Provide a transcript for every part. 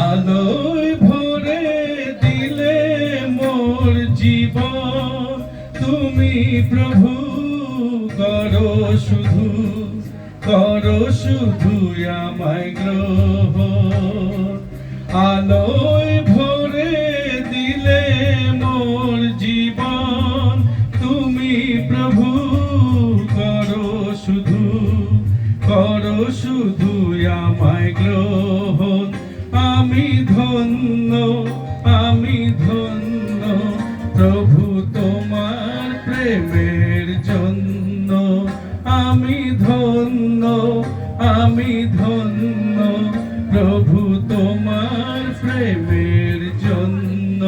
আলোয় ভরে দিলে মোর জীবন, তুমি প্রভু করো শুধু, করো শুধু আমায় গ্রহণ। আলোয় ভরে দিলে মোর জীবন, তুমি প্রভু করো শুধু, করো শুধু আমায় গ্রহণ। আমি ধন্য, আমি ধন্য প্রভু তোমার প্রেমের জন্য। আমি ধন্য, আমি ধন্য প্রভু তোমার প্রেমের জন্য।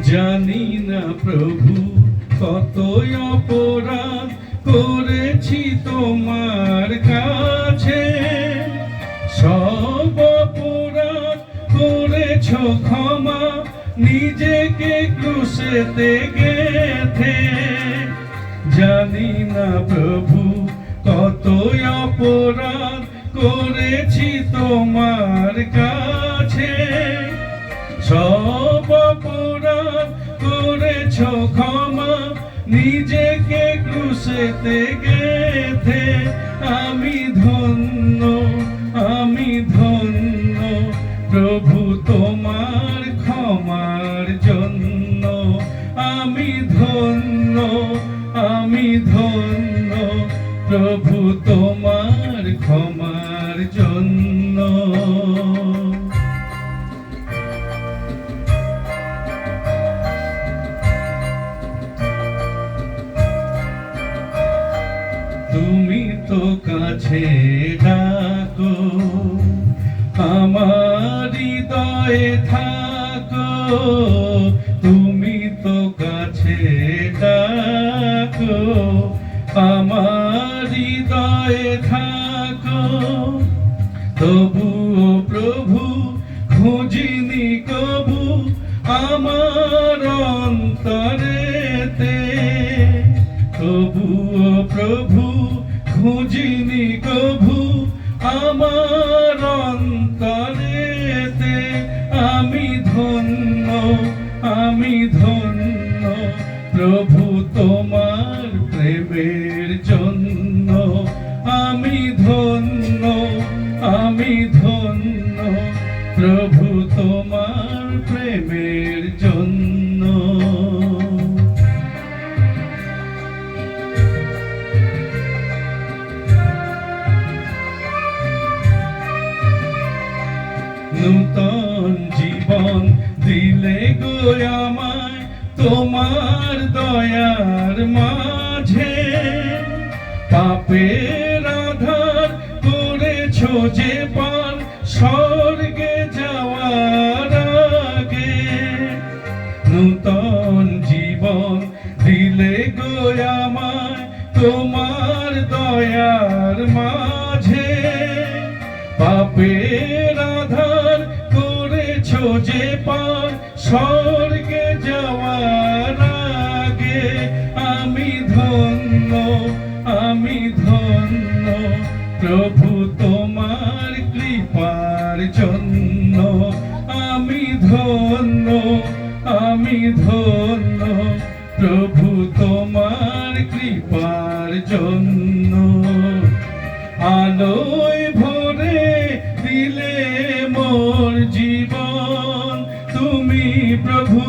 জানি না প্রভু কত অপরাধ করেছি তোমার কাছে, সব অপরাধ করেছ ক্ষমা নিজেকে ক্রুশেতে গেথে। জানি না প্রভু কত অপরাধ করেছি তোমার কাছে, সব অপরাধ করেছ ক্ষমা নিজেকে ক্রুশেতে গেথে। আমি ধন্য, আমি ধন্য প্রভু তোমার ক্ষমার জন্য। আমি ধন্য, আমি ধন্য প্রভু তোমার ক্ষমার জন্য। তুমি তো কাছে ডাকো, আমার হৃদয়ে থাকো। তুমি তো কাছে ডাকো, আমার হৃদয়ে থাকো। তবুও প্রভু খুঁজিনি কবু আমার অন্তরেতে। তবুও প্রভু খুঁজিনি কভু আমার অন্তরেতে। আমি ধন্য, আমি ধন্য প্রভু তোমার প্রেমের জন্য। আমি ধন্য, আমি ধন্য প্রভু তোমার প্রেমের জন্য। নূতন জীবন দিলে গো আমায় তোমার দয়ার মাঝে। পাপের আধার করেছ যে পার স্বর্গে যাওয়ার আগে। নূতন জীবন দিলে গো আমায় তোমার দয়ার মাঝে। পাপের আধার করেছ যে পার স্বর্গে যাওয়ার আগে। আমি ধন্য, আমি ধন্য প্রভু তোমার কৃপার জন্য। আমি ধন্য, আমি ধন্য প্রভু তোমার কৃপার জন্য। আলোয় ভরে দিলে মোর জীবন, তুমি প্রভু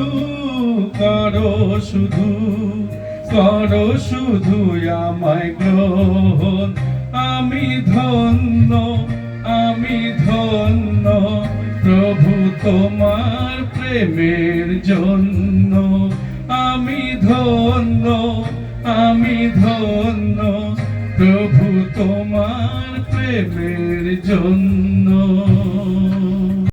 করো শুধু, করো শুধু আমায় গ্রহণ। আমি ধন্য, আমি ধন্য প্রভু তোমার প্রেমের জন্য। আমি ধন্য, আমি ধন্য প্রভু তোমার প্রেমের জন্য।